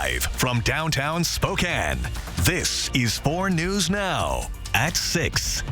Live from downtown Spokane, this is 4 News Now at 6.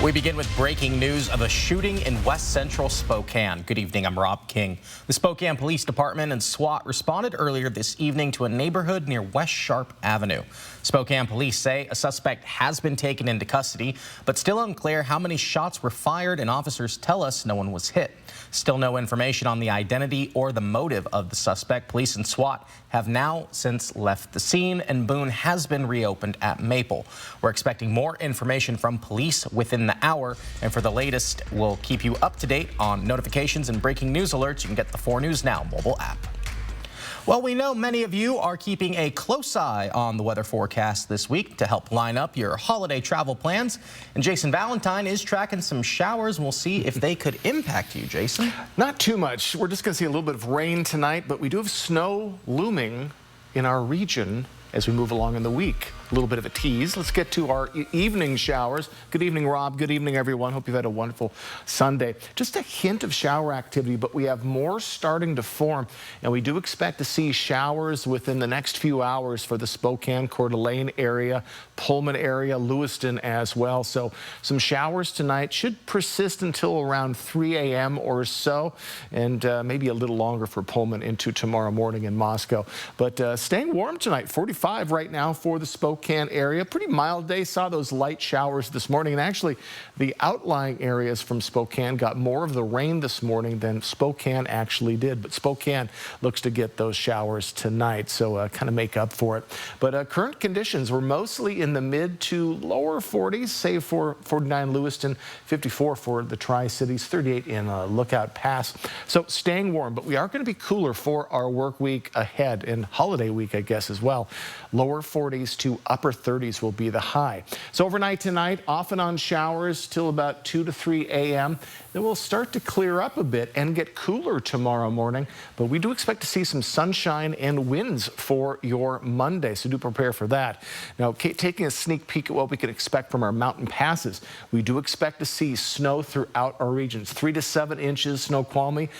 We begin with breaking news of a shooting in west central Spokane. Good evening, I'm Rob King. The Spokane Police Department and SWAT responded earlier this evening to a neighborhood near West Sharp Avenue. Spokane police say a suspect has been taken into custody, but still unclear how many shots were fired, and officers tell us no one was hit. Still no information on the identity or the motive of the suspect. Police and SWAT have now since left the scene, and Boone has been reopened at Maple. We're expecting more information from police within the hour, and for the latest, we'll keep you up to date on notifications and breaking news alerts. You can get the 4 News Now mobile app. Well, we know many of you are keeping a close eye on the weather forecast this week to help line up your holiday travel plans. And Jason Valentine is tracking some showers, and we'll see if they could impact you, Jason. Not too much. We're just going to see a little bit of rain tonight, but we do have snow looming in our region as we move along in the week. A little bit of a tease. Let's get to our evening showers. Good evening, Rob. Good evening, everyone. Hope you've had a wonderful Sunday. Just a hint of shower activity, but we have more starting to form, and we do expect to see showers within the next few hours for the Spokane, Coeur d'Alene area, Pullman area, Lewiston as well. So some showers tonight should persist until around 3 a.m. or so, and maybe a little longer for Pullman into tomorrow morning in Moscow. But staying warm tonight, 45 right now for the Spokane area. Pretty mild day. Saw those light showers this morning, and actually the outlying areas from Spokane got more of the rain this morning than Spokane actually did. But Spokane looks to get those showers tonight, so kind of make up for it. But current conditions were mostly in the mid to lower 40s, save for 49 Lewiston, 54 for the Tri-Cities, 38 in Lookout Pass. So staying warm, but we are going to be cooler for our work week ahead, and holiday week, I guess, as well. Lower 40s to upper 30s will be the high. So overnight tonight, off and on showers till about 2 to 3 a.m. Then we'll start to clear up a bit and get cooler tomorrow morning. But we do expect to see some sunshine and winds for your Monday, so do prepare for that. Now, taking a sneak peek at what we can expect from our mountain passes, we do expect to see snow throughout our regions. 3 to 7 inches Snoqualmie,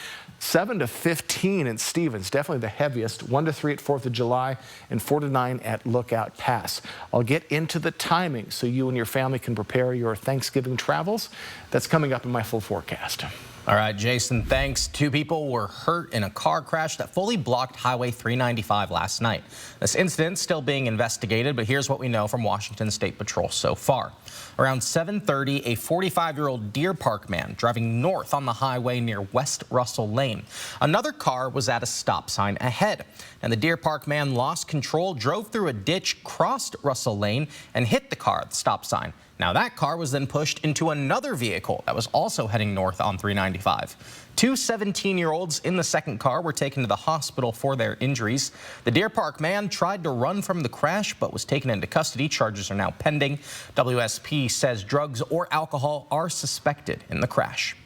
7 to 15 in Stevens, definitely the heaviest. 1 to 3 at 4th of July, and 4 to 9 at Lookout Pass. I'll get into the timing so you and your family can prepare your Thanksgiving travels. That's coming up in my full forecast. All right, Jason, thanks. 2 people were hurt in a car crash that fully blocked Highway 395 last night. This incident still being investigated, but here's what we know from Washington State Patrol so far. Around 7:30, a 45-year-old Deer Park man driving north on the highway near West Russell Lane. Another car was at a stop sign ahead, and the Deer Park man lost control, drove through a ditch, crossed Russell Lane, and hit the car at the stop sign. Now that car was then pushed into another vehicle that was also heading north on 395. 2 17-year-olds in the second car were taken to the hospital for their injuries. The Deer Park man tried to run from the crash but was taken into custody. Charges are now pending. WSP says drugs or alcohol are suspected in the crash.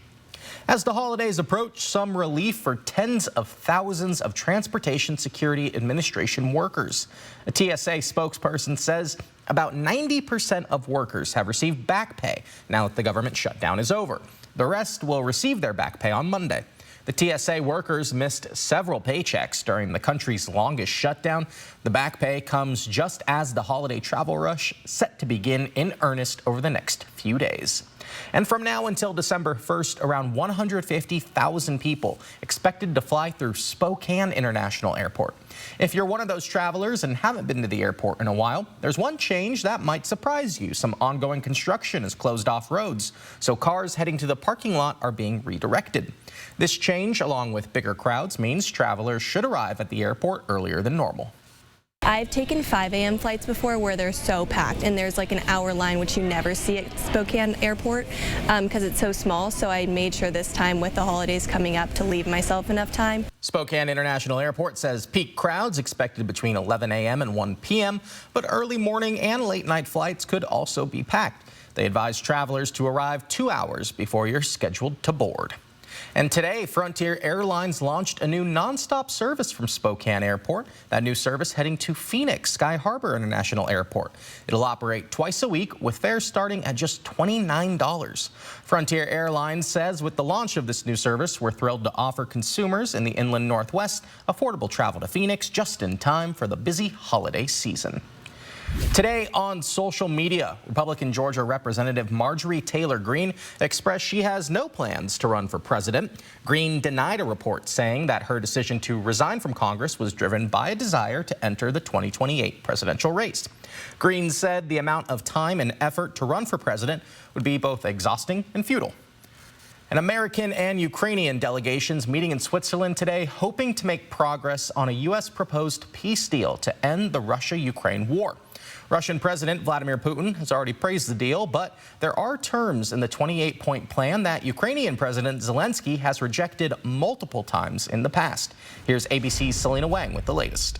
As the holidays approach, some relief for tens of thousands of Transportation Security Administration workers. A TSA spokesperson says about 90% of workers have received back pay now that the government shutdown is over. The rest will receive their back pay on Monday. The TSA workers missed several paychecks during the country's longest shutdown. The back pay comes just as the holiday travel rush set to begin in earnest over the next few days. And from now until December 1st, around 150,000 people expected to fly through Spokane International Airport. If you're one of those travelers and haven't been to the airport in a while, there's one change that might surprise you. Some ongoing construction has closed off roads, so cars heading to the parking lot are being redirected. This change, along with bigger crowds, means travelers should arrive at the airport earlier than normal. I've taken 5 a.m. flights before where they're so packed, and there's like an hour line, which you never see at Spokane Airport because it's so small. So I made sure this time with the holidays coming up to leave myself enough time. Spokane International Airport says peak crowds expected between 11 a.m. and 1 p.m., but early morning and late night flights could also be packed. They advise travelers to arrive 2 hours before you're scheduled to board. And today, Frontier Airlines launched a new nonstop service from Spokane Airport. That new service heading to Phoenix Sky Harbor International Airport. It'll operate twice a week with fares starting at just $29. Frontier Airlines says with the launch of this new service, we're thrilled to offer consumers in the inland Northwest affordable travel to Phoenix just in time for the busy holiday season. Today on social media, Republican Georgia Representative Marjorie Taylor Greene expressed she has no plans to run for president. Greene denied a report saying that her decision to resign from Congress was driven by a desire to enter the 2028 presidential race. Greene said the amount of time and effort to run for president would be both exhausting and futile. And American and Ukrainian delegations meeting in Switzerland today, hoping to make progress on a U.S. proposed peace deal to end the Russia-Ukraine war. Russian President Vladimir Putin has already praised the deal, but there are terms in the 28-point plan that Ukrainian President Zelensky has rejected multiple times in the past. Here's ABC's Selena Wang with the latest.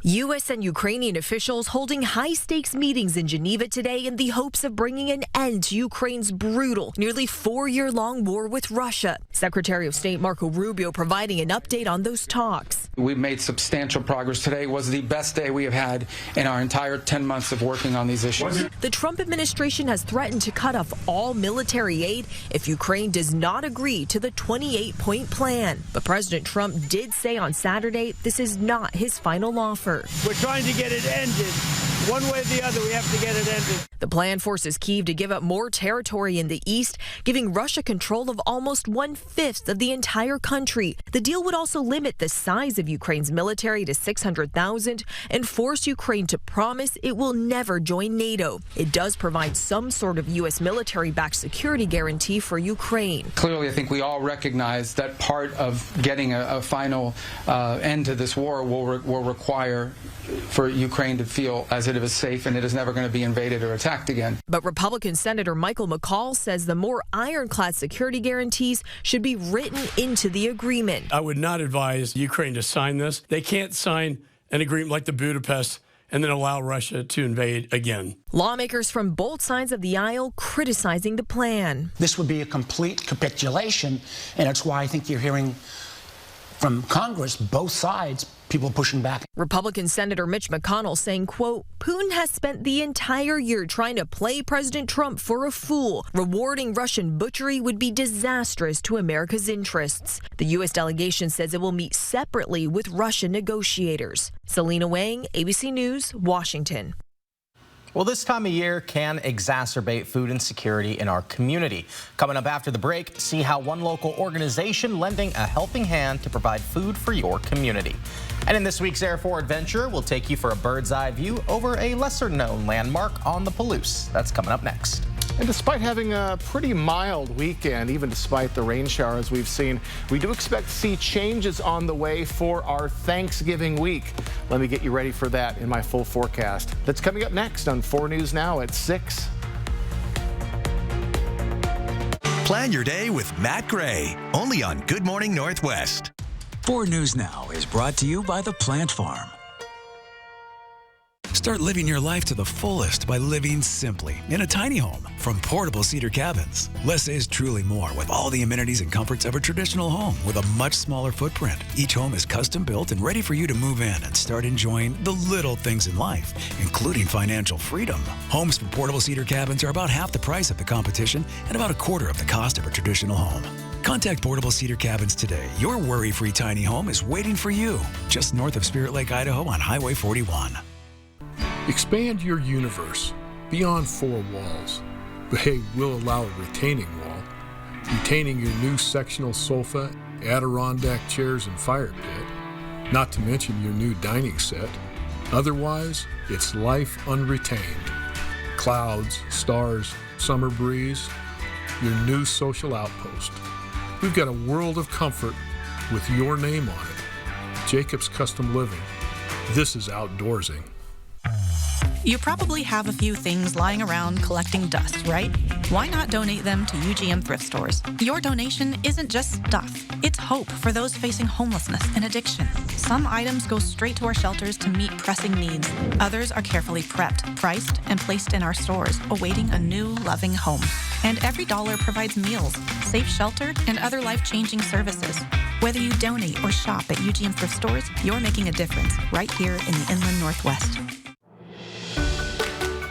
U.S. and Ukrainian officials holding high-stakes meetings in Geneva today in the hopes of bringing an end to Ukraine's brutal, nearly 4-year-long war with Russia. Secretary of State Marco Rubio providing an update on those talks. We've made substantial progress. Today was the best day we have had in our entire 10 months of working on these issues. The Trump administration has threatened to cut off all military aid if Ukraine does not agree to the 28-point plan. But President Trump did say on Saturday this is not his final offer. We're trying to get it ended. One way or the other, we have to get it ended. The plan forces Kyiv to give up more territory in the east, giving Russia control of almost 1/5 of the entire country. The deal would also limit the size of Ukraine's military to 600,000 and force Ukraine to promise it will never join NATO. It does provide some sort of U.S. military-backed security guarantee for Ukraine. Clearly, I think we all recognize that part of getting a final end to this war will require for Ukraine to feel as it is safe and it is never going to be invaded or attacked again. But Republican Senator Michael McCall says the more ironclad security guarantees should be written into the agreement. I would not advise Ukraine to sign this. They can't sign an agreement like the Budapest and then allow Russia to invade again. Lawmakers from both sides of the aisle criticizing the plan. This would be a complete capitulation, and it's why I think you're hearing from Congress, both sides, people pushing back. Republican Senator Mitch McConnell saying, quote, Putin has spent the entire year trying to play President Trump for a fool. Rewarding Russian butchery would be disastrous to America's interests. The U.S. delegation says it will meet separately with Russian negotiators. Selena Wang, ABC News, Washington. Well, this time of year can exacerbate food insecurity in our community. Coming up after the break, see how one local organization lending a helping hand to provide food for your community. And in this week's Air 4 Adventure, we'll take you for a bird's eye view over a lesser-known landmark on the Palouse. That's coming up next. And despite having a pretty mild weekend, even despite the rain showers we've seen, we do expect to see changes on the way for our Thanksgiving week. Let me get you ready for that in my full forecast. That's coming up next on 4 News Now at 6. Plan your day with Matt Gray, only on Good Morning Northwest. 4 News Now is brought to you by the Plant Farm. Start living your life to the fullest by living simply in a tiny home from Portable Cedar Cabins. Less is truly more with all the amenities and comforts of a traditional home with a much smaller footprint. Each home is custom built and ready for you to move in and start enjoying the little things in life, including financial freedom. Homes from Portable Cedar Cabins are about half the price of the competition and about a quarter of the cost of a traditional home. Contact Portable Cedar Cabins today. Your worry-free tiny home is waiting for you, just north of Spirit Lake, Idaho on Highway 41. Expand your universe beyond 4 walls. But hey, we'll allow a retaining wall, retaining your new sectional sofa, Adirondack chairs, and fire pit, not to mention your new dining set. Otherwise, it's life unretained. Clouds, stars, summer breeze, your new social outpost. We've got a world of comfort with your name on it. Jacobs Custom Living. This is outdoorsing. You probably have a few things lying around collecting dust, right? Why not donate them to UGM thrift stores? Your donation isn't just stuff. It's hope for those facing homelessness and addiction. Some items go straight to our shelters to meet pressing needs. Others are carefully prepped, priced, and placed in our stores, awaiting a new loving home. And every dollar provides meals, safe shelter, and other life-changing services. Whether you donate or shop at UGM thrift stores, you're making a difference right here in the Inland Northwest.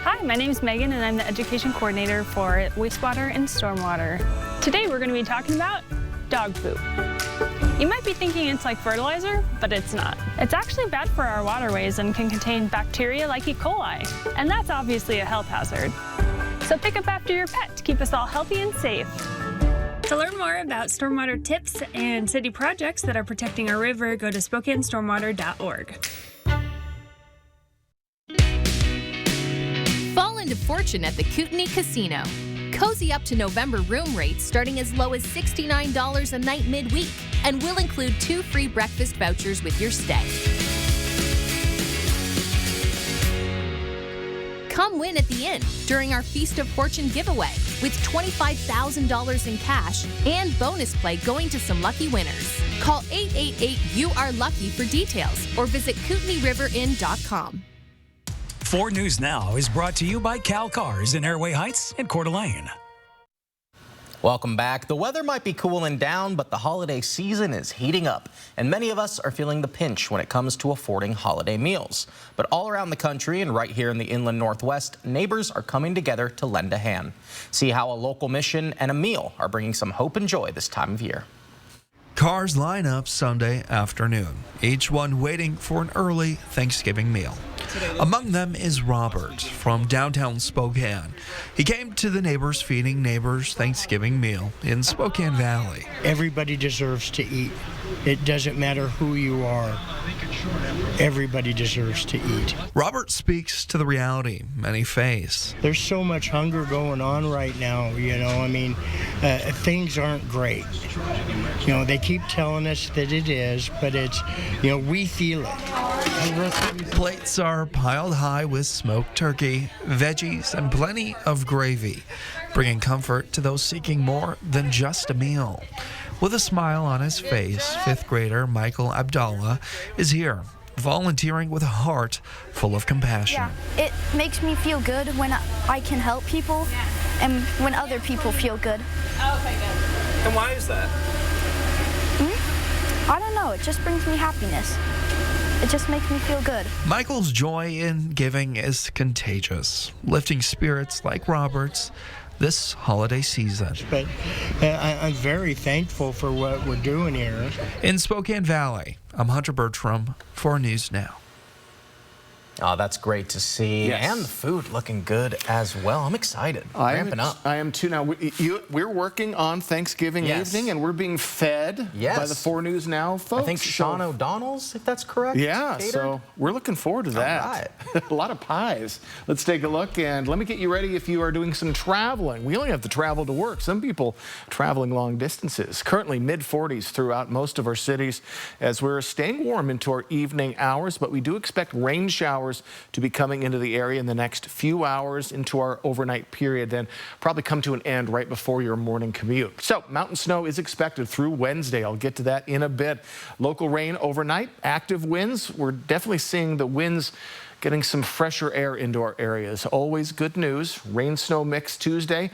Hi, my name is Megan, and I'm the Education Coordinator for Wastewater and Stormwater. Today we're going to be talking about dog poop. You might be thinking it's like fertilizer, but it's not. It's actually bad for our waterways and can contain bacteria like E. coli, and that's obviously a health hazard. So pick up after your pet to keep us all healthy and safe. To learn more about stormwater tips and city projects that are protecting our river, go to SpokaneStormwater.org. Fall into fortune at the Kootenai Casino. Cozy up to November room rates starting as low as $69 a night midweek, and will include 2 free breakfast vouchers with your stay. Come win at the inn during our Feast of Fortune giveaway with $25,000 in cash and bonus play going to some lucky winners. Call 888-YOU-ARE-LUCKY for details or visit KootenaiRiverInn.com. 4 News Now is brought to you by Cal Cars in Airway Heights and Coeur d'Alene. Welcome back. The weather might be cooling down, but the holiday season is heating up, and many of us are feeling the pinch when it comes to affording holiday meals. But all around the country and right here in the Inland Northwest, neighbors are coming together to lend a hand. See how a local mission and a meal are bringing some hope and joy this time of year. Cars line up Sunday afternoon, each one waiting for an early Thanksgiving meal. Among them is Robert from downtown Spokane. He came to the Neighbors Feeding Neighbors Thanksgiving meal in Spokane Valley. Everybody deserves to eat. It doesn't matter who you are. Everybody deserves to eat. Robert speaks to the reality many face. There's so much hunger going on right now, things aren't great. They keep telling us that it is, but it's, we feel it. Plates are piled high with smoked turkey, veggies, and plenty of gravy, bringing comfort to those seeking more than just a meal. With a smile on his face, 5th grader Michael Abdallah is here, volunteering with a heart full of compassion. Yeah, it makes me feel good when I can help people and when other people feel good. Okay, good. And why is that? I don't know, it just brings me happiness. It just makes me feel good. Michael's joy in giving is contagious, lifting spirits like Robert's this holiday season. But I'm very thankful for what we're doing here. In Spokane Valley, I'm Hunter Bertram for News Now. Oh, that's great to see. Yes. And the food looking good as well. I'm excited. Ramping up. I am too. Now, we're working on Thanksgiving evening, and we're being fed by the 4 News Now folks. I think Sean O'Donnell's, if that's correct. Yeah, catered. So we're looking forward to that. All right. A lot of pies. Let's take a look, and let me get you ready if you are doing some traveling. We only have to travel to work. Some people traveling long distances. Currently mid-40s throughout most of our cities as we're staying warm into our evening hours, but we do expect rain showers to be coming into the area in the next few hours into our overnight period, then probably come to an end right before your morning commute. So mountain snow is expected through Wednesday. I'll get to that in a bit. Local rain overnight, active winds. We're definitely seeing the winds getting some fresher air into our areas. Always good news. Rain snow mix Tuesday.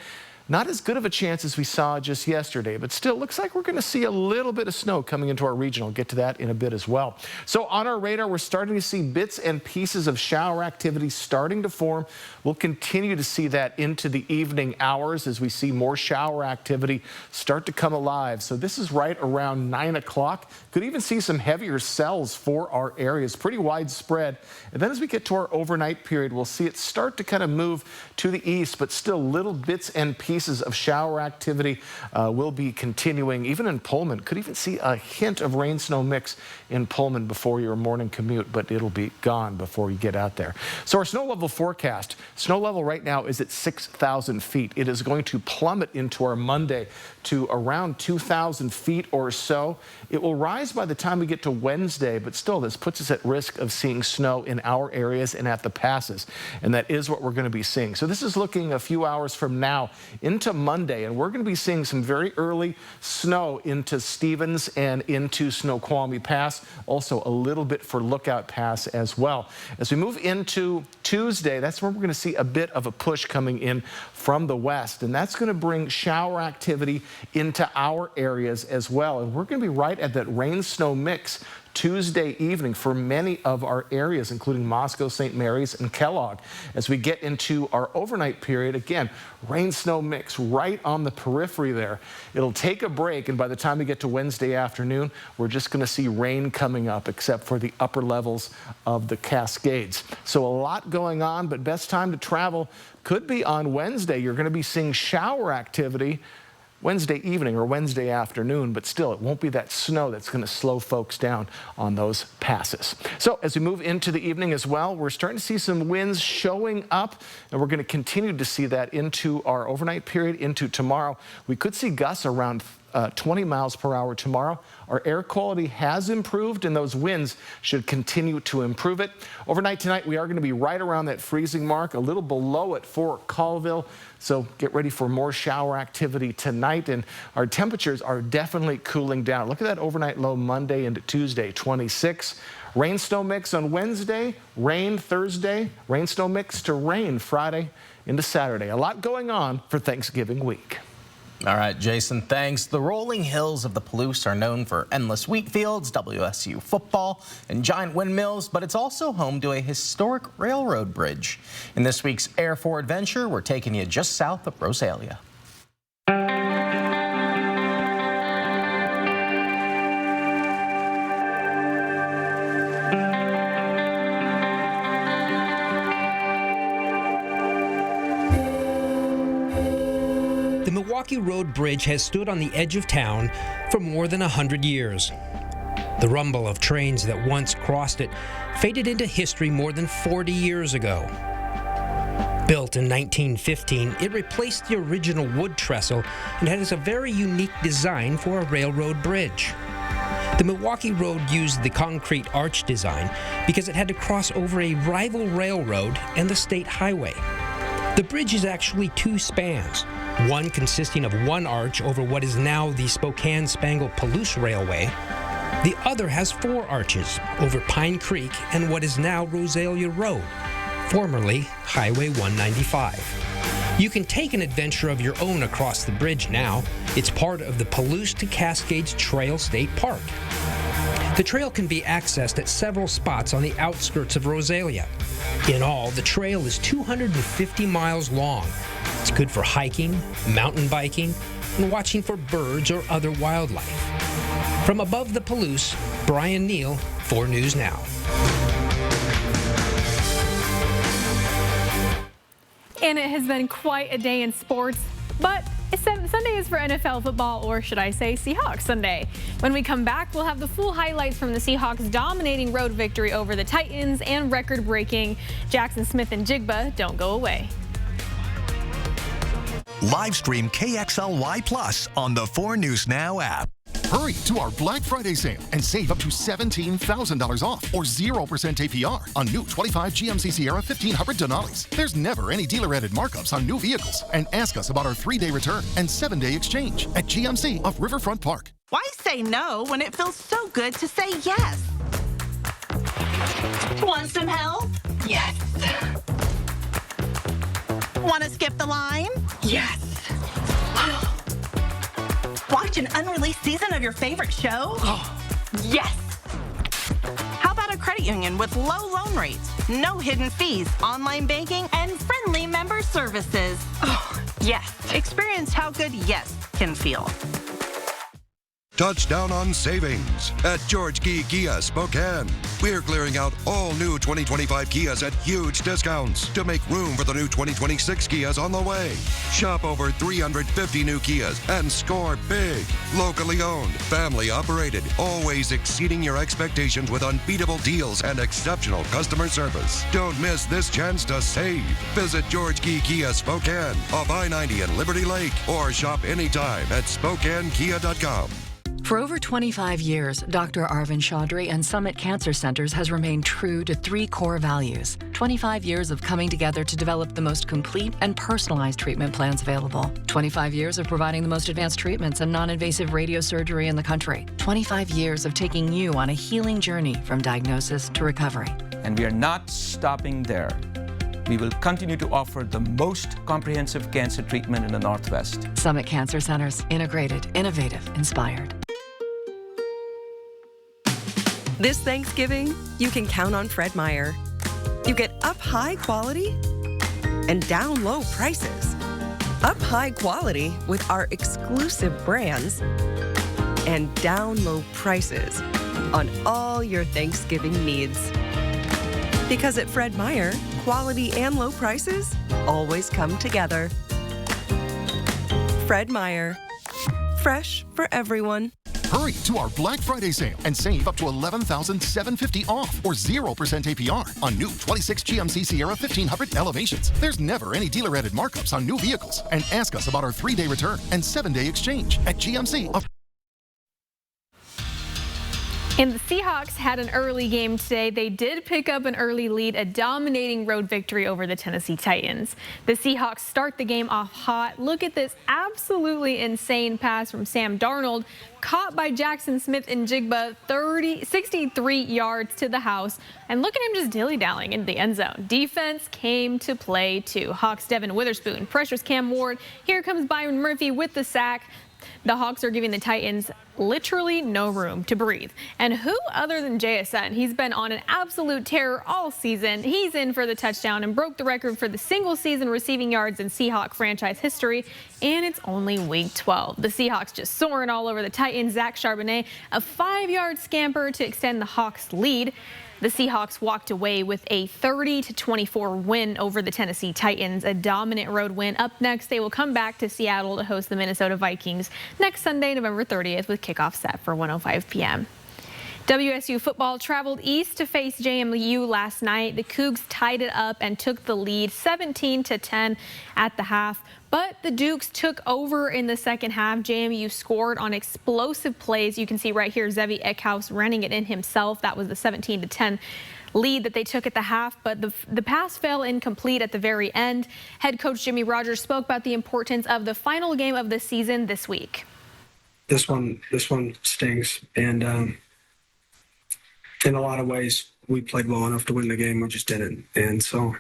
Not as good of a chance as we saw just yesterday, but still looks like we're going to see a little bit of snow coming into our region. I'll get to that in a bit as well. So on our radar, we're starting to see bits and pieces of shower activity starting to form. We'll continue to see that into the evening hours as we see more shower activity start to come alive. So this is right around 9 o'clock. Could even see some heavier cells for our areas, pretty widespread. And then as we get to our overnight period, we'll see it start to kind of move to the east, but still little bits and pieces of shower activity will be continuing. Even in Pullman, could even see a hint of rain snow mix in Pullman before your morning commute, but it'll be gone before you get out there. So our snow level forecast, snow level right now is at 6,000 feet. It is going to plummet into our Monday to around 2,000 feet or so. It will rise by the time we get to Wednesday, but still this puts us at risk of seeing snow in our areas and at the passes. And that is what we're going to be seeing. So this is looking a few hours from now into Monday, and we're going to be seeing some very early snow into Stevens and into Snoqualmie Pass. Also a little bit for Lookout Pass as well. As we move into Tuesday, that's where we're going to see a bit of a push coming in from the west, and that's going to bring shower activity into our areas as well. And we're going to be right at that rain-snow mix Tuesday evening for many of our areas, including Moscow, St. Mary's, and Kellogg. As we get into our overnight period, again, rain-snow mix right on the periphery there. It'll take a break, and by the time we get to Wednesday afternoon, we're just going to see rain coming up, except for the upper levels of the Cascades. So a lot going on, but best time to travel could be on Wednesday. You're going to be seeing shower activity Wednesday evening or Wednesday afternoon, but still it won't be that snow that's going to slow folks down on those passes. So as we move into the evening as well, we're starting to see some winds showing up, and we're going to continue to see that into our overnight period into tomorrow. We could see gusts around 20 miles per hour tomorrow. Our air quality has improved, and those winds should continue to improve it. Overnight tonight, we are going to be right around that freezing mark, a little below it for Colville. So get ready for more shower activity tonight, and our temperatures are definitely cooling down. Look at that overnight low Monday into Tuesday, 26. Rain snow mix on Wednesday, rain Thursday, rain snow mix to rain Friday into Saturday. A lot going on for Thanksgiving week. All right, Jason, thanks. The rolling hills of the Palouse are known for endless wheat fields, WSU football, and giant windmills, but it's also home to a historic railroad bridge. In this week's Air for Adventure, we're taking you just south of Rosalia. The Milwaukee Road Bridge has stood on the edge of town for more than 100 years. The rumble of trains that once crossed it faded into history more than 40 years ago. Built in 1915, it replaced the original wood trestle and has a very unique design for a railroad bridge. The Milwaukee Road used the concrete arch design because it had to cross over a rival railroad and the state highway. The bridge is actually two spans, one consisting of one arch over what is now the Spokane-Spangle-Palouse Railway. The other has four arches over Pine Creek and what is now Rosalia Road, formerly Highway 195. You can take an adventure of your own across the bridge now. It's part of the Palouse to Cascades Trail State Park. The trail can be accessed at several spots on the outskirts of Rosalia. In all, the trail is 250 miles long. It's good for hiking, mountain biking, and watching for birds or other wildlife. From above the Palouse, Brian Neal, 4 News Now. And it has been quite a day in sports, but Sunday is for NFL football, or should I say Seahawks Sunday. When we come back, we'll have the full highlights from the Seahawks' dominating road victory over the Titans and record-breaking Jackson Smith and Jigba. Don't go away. Live stream KXLY Plus on the 4 News Now app. Hurry to our Black Friday sale and save up to $17,000 off or 0% APR on new 25 GMC Sierra 1500 Denali's. There's never any dealer-added markups on new vehicles. And ask us about our 3-day return and 7-day exchange at GMC of Riverfront Park. Why say no when it feels so good to say yes? Want some help? Yes. Want to skip the line? Yes. Watch an unreleased season of your favorite show? Yes. How about a credit union with low loan rates, no hidden fees, online banking, and friendly member services? Yes. Experience how good yes can feel. Touchdown on savings at George Key Kia Spokane. We're clearing out all new 2025 Kias at huge discounts to make room for the new 2026 Kias on the way. Shop over 350 new Kias and score big. Locally owned, family operated, always exceeding your expectations with unbeatable deals and exceptional customer service. Don't miss this chance to save. Visit George Key Kia Spokane off I-90 and Liberty Lake, or shop anytime at SpokaneKia.com. For over 25 years, Dr. Arvind Chaudhry and Summit Cancer Centers has remained true to 3 core values. 25 years of coming together to develop the most complete and personalized treatment plans available. 25 years of providing the most advanced treatments and non-invasive radiosurgery in the country. 25 years of taking you on a healing journey from diagnosis to recovery. And we are not stopping there. We will continue to offer the most comprehensive cancer treatment in the Northwest. Summit Cancer Centers, integrated, innovative, inspired. This Thanksgiving, you can count on Fred Meyer. You get up high quality and down low prices. Up high quality with our exclusive brands and down low prices on all your Thanksgiving needs. Because at Fred Meyer, quality and low prices always come together. Fred Meyer, fresh for everyone. Hurry to our Black Friday sale and save up to $11,750 off or 0% APR on new 26 GMC Sierra 1500 Elevations. There's never any dealer-added markups on new vehicles. And ask us about our 3-day return and 7-day exchange at GMC. And the Seahawks had an early game today. They did pick up an early lead, a dominating road victory over the Tennessee Titans. The Seahawks start the game off hot. Look at this absolutely insane pass from Sam Darnold, caught by Jackson Smith-Njigba, 63 yards to the house. And look at him just dilly-dallying in the end zone. Defense came to play too. Hawks Devin Witherspoon pressures Cam Ward. Here comes Byron Murphy with the sack. The Hawks are giving the Titans literally no room to breathe. And who other than JSN? He's been on an absolute tear all season. He's in for the touchdown and broke the record for the single season receiving yards in Seahawk franchise history. And it's only week 12. The Seahawks just soaring all over the Titans. Zach Charbonnet, a 5-yard scamper to extend the Hawks' lead. The Seahawks walked away with a 30-24 win over the Tennessee Titans, a dominant road win. Up next, they will come back to Seattle to host the Minnesota Vikings next Sunday, November 30th, with kickoff set for 1:05 p.m. WSU football traveled east to face JMU last night. The Cougs tied it up and took the lead 17-10 at the half. But the Dukes took over in the second half. JMU scored on explosive plays. You can see right here Zevi Eckhouse running it in himself. That was the 17-10 lead that they took at the half, but the pass fell incomplete at the very end. Head coach Jimmy Rogers spoke about the importance of the final game of the season this week. This one stings, and in a lot of ways, we played well enough to win the game. We just didn't. And so,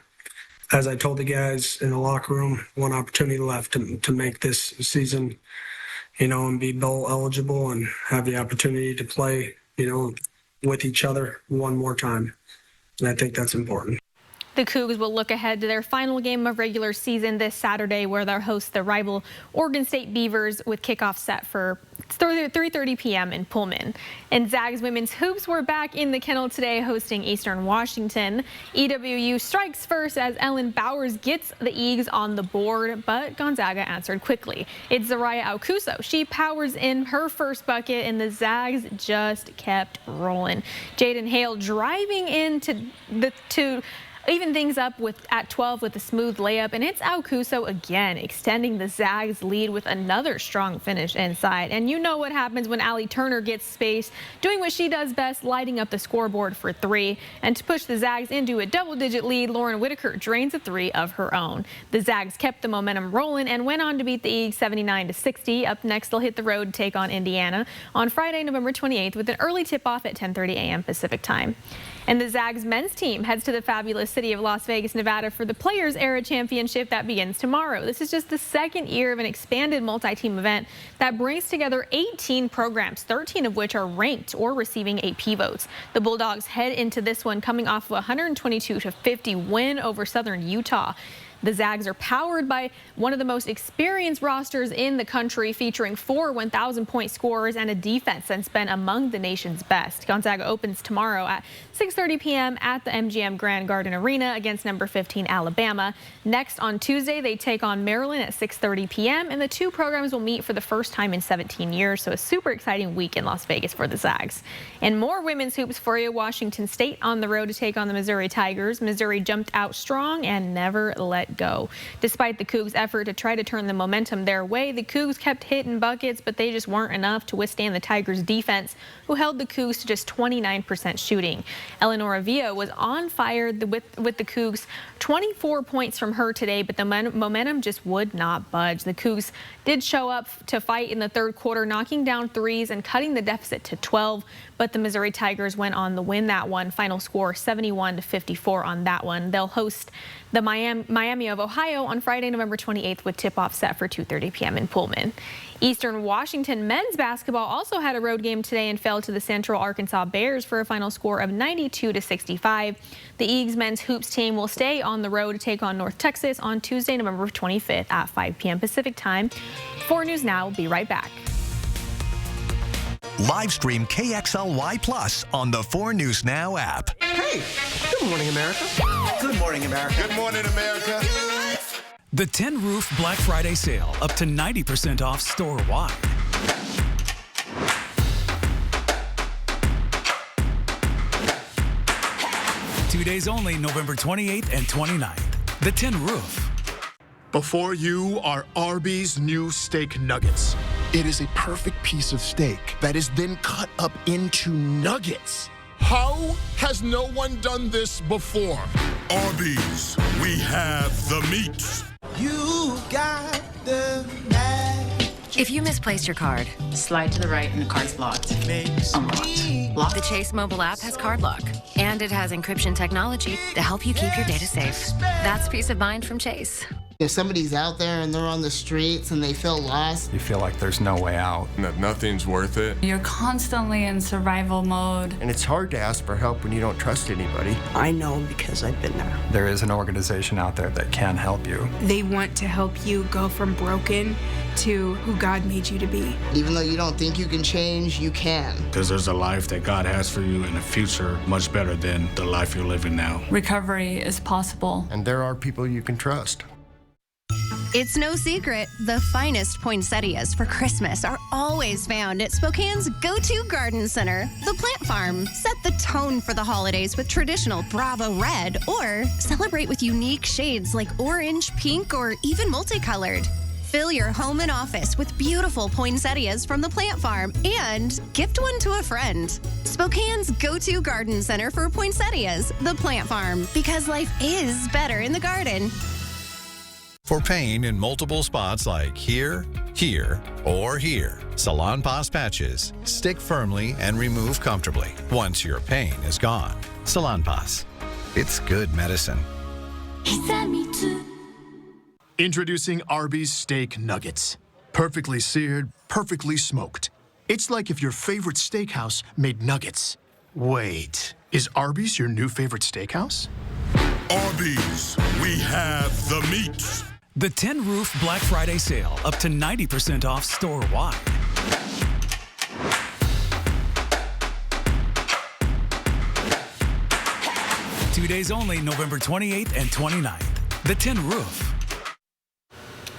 as I told the guys in the locker room, one opportunity left to make this season, and be bowl eligible and have the opportunity to play, with each other one more time. And I think that's important. The Cougs will look ahead to their final game of regular season this Saturday, where they'll host the rival Oregon State Beavers with kickoff set for 3:30 p.m. in Pullman. And Zags women's hoops were back in the kennel today, hosting Eastern Washington. EWU strikes first as Ellen Bowers gets the Eags on the board, but Gonzaga answered quickly. It's Zariah Alcuso. She powers in her first bucket, and the Zags just kept rolling. Jaden Hale driving into to even things up at 12 with a smooth layup, and it's Alcuso again extending the Zags lead with another strong finish inside. And you know what happens when Allie Turner gets space, doing what she does best, lighting up the scoreboard for 3. And to push the Zags into a double-digit lead, Lauren Whitaker drains a 3 of her own. The Zags kept the momentum rolling and went on to beat the Eagles 79-60. Up next, they'll hit the road to take on Indiana on Friday, November 28th, with an early tip-off at 10:30 a.m. Pacific time. And the Zags men's team heads to the fabulous city of Las Vegas, Nevada for the Players Era Championship that begins tomorrow. This is just the second year of an expanded multi-team event that brings together 18 programs, 13 of which are ranked or receiving AP votes. The Bulldogs head into this one coming off of a 122-50 win over Southern Utah. The Zags are powered by one of the most experienced rosters in the country, featuring 4 1,000-point scorers and a defense that's been among the nation's best. Gonzaga opens tomorrow at 6:30 p.m. at the MGM Grand Garden Arena against number 15 Alabama. Next on Tuesday, they take on Maryland at 6:30 p.m. and the two programs will meet for the first time in 17 years. So a super exciting week in Las Vegas for the Zags. And more women's hoops for you. Washington State on the road to take on the Missouri Tigers. Missouri jumped out strong and never let let go. Despite the Cougs' effort to try to turn the momentum their way, the Cougs kept hitting buckets, but they just weren't enough to withstand the Tigers' defense, who held the Cougs to just 29% shooting. Eleonora Villa was on fire with the Cougs. 24 points from her today, but the momentum just would not budge. The Cougs did show up to fight in the third quarter, knocking down threes and cutting the deficit to 12, but the Missouri Tigers went on to win that one. Final score 71-54 on that one. They'll host the Miami of Ohio on Friday, November 28th, with tip-off set for 2:30 p.m. in Pullman. Eastern Washington men's basketball also had a road game today and fell to the Central Arkansas Bears for a final score of 92-65. The Eags men's hoops team will stay on the road to take on North Texas on Tuesday, November 25th at 5 p.m. Pacific time. 4 News Now will be right back. Live stream KXLY Plus on the 4 News Now app. Hey, good morning, America. Good morning, America. Good morning, America. The Tin Roof Black Friday sale, up to 90% off store-wide. Two days only, November 28th and 29th. The Tin Roof. Before you are Arby's new steak nuggets. It is a perfect piece of steak that is then cut up into nuggets. How has no one done this before? Arby's, we have the meat. You got the magic. If you misplaced your card, slide to the right and the card's locked. Unlocked. Lock. The Chase mobile app has card lock, and it has encryption technology to help you keep your data safe. That's peace of mind from Chase. If somebody's out there and they're on the streets and they feel lost, you feel like there's no way out, and that nothing's worth it. You're constantly in survival mode. And it's hard to ask for help when you don't trust anybody. I know because I've been there. There is an organization out there that can help you. They want to help you go from broken to who God made you to be. Even though you don't think you can change, you can. Because there's a life that God has for you in the future much better than the life you're living now. Recovery is possible. And there are people you can trust. It's no secret, the finest poinsettias for Christmas are always found at Spokane's go-to garden center, the Plant Farm. Set the tone for the holidays with traditional Bravo Red, or celebrate with unique shades like orange, pink, or even multicolored. Fill your home and office with beautiful poinsettias from the Plant Farm and gift one to a friend. Spokane's go-to garden center for poinsettias, the Plant Farm, because life is better in the garden. For pain in multiple spots like here, here, or here, Salonpas patches stick firmly and remove comfortably once your pain is gone. Salonpas, it's good medicine. Introducing Arby's Steak Nuggets. Perfectly seared, perfectly smoked. It's like if your favorite steakhouse made nuggets. Wait, is Arby's your new favorite steakhouse? Arby's, we have the meat. The Tin Roof Black Friday sale, up to 90% off store-wide. Two days only, November 28th and 29th. The Tin Roof.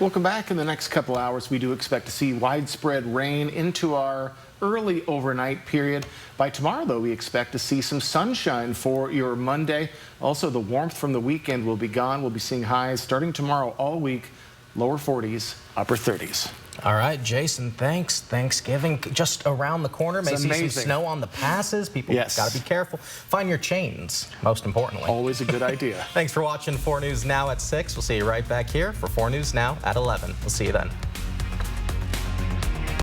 Welcome back. In the next couple hours, we do expect to see widespread rain into our early overnight period. By tomorrow, though, we expect to see some sunshine for your Monday. Also, the warmth from the weekend will be gone. We'll be seeing highs starting tomorrow all week, lower 40s, upper 30s. All right, Jason, thanks. Thanksgiving just around the corner. May see some snow on the passes. People got to be careful. Find your chains, most importantly. Always a good idea. Thanks for watching 4 News Now at 6. We'll see you right back here for 4 News Now at 11. We'll see you then.